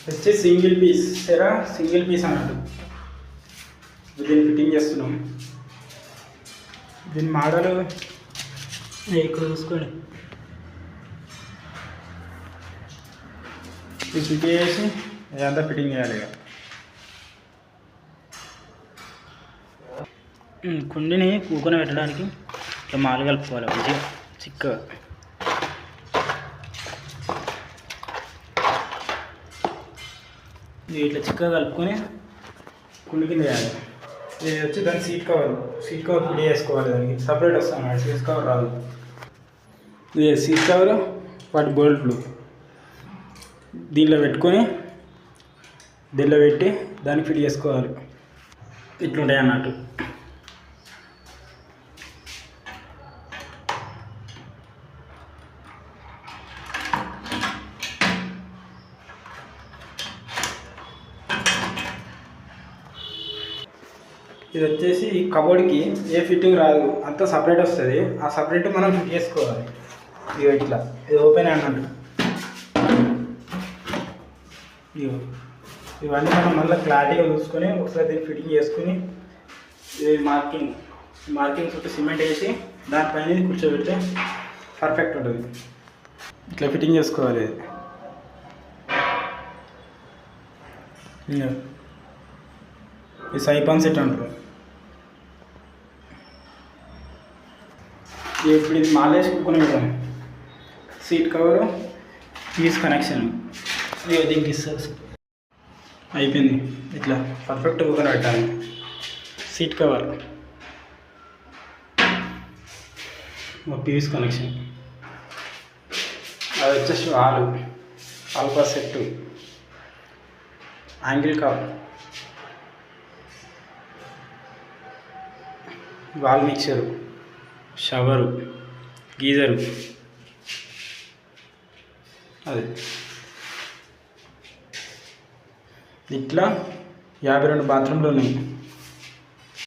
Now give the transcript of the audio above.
వచ్చి single piece సరే single piece అన్నట్టు దీన్ని ఫిట్టింగ్ చేస్తున్నాం. దీని మోడల్ ఇక్కడ చూసుకోండి. ఇది ఫిట్ చేసి ఇదంతా ఫిట్టింగ్ చేయాలి. ఇక కుండిని కూకొని పెట్టడానికి ఇట్లా మాలు కలుపుకోవాలి మంచిగా చిక్కగా. ఇట్లా చిక్కగా కలుపుకొని కుండి కింద వేయాలి. ఇది వచ్చి దాని సీట్ కవర్ ఫిట్ చేసుకోవాలి. దానికి సపరేట్ వస్తాను, సీట్ కవర్ రాదు. ఇది సీట్ కవర్ వాటి బోల్ట్లు దీనిలో పెట్టుకొని దీనిలో పెట్టి దాన్ని ఫిట్ చేసుకోవాలి. ఇట్లుంటాయి అన్నట్టు. ఇది వచ్చేసి కబోర్డ్కి ఏ ఫిట్టింగ్ రాదు, అంతా సపరేట్ వస్తుంది. ఆ సపరేట్ మనం ఫిట్ చేసుకోవాలి. ఇక ఇట్లా ఇది ఓపెన్ అన్నట్టు. ఇవన్నీ మనం మళ్ళీ క్లారిటీగా చూసుకొని ఒకసారి దీన్ని ఫిట్టింగ్ చేసుకుని ఇది మార్కింగ్ చుట్టూ సిమెంట్ వేసి దానిపైన కూర్చోబెడితే పర్ఫెక్ట్ ఉంటుంది. ఇట్లా ఫిట్టింగ్ చేసుకోవాలి. ఇది సైపాన్ సెట్ అంటారు. ఇప్పుడు ఇది మాలేసి కుక్కుని పెడతాం. సీట్ కవరు పీస్ కనెక్షన్ దీనికి ఇస్తారు. అయిపోయింది. ఇట్లా పర్ఫెక్ట్ కుక్కని పెట్టాలి. సీట్ కవర్ పీస్ కనెక్షన్, అది వచ్చేసి alpha set, angle cup, wall mixer, shower, geyser. అది ఇట్లా 52 బాత్రూమ్లు ఉన్నాయి.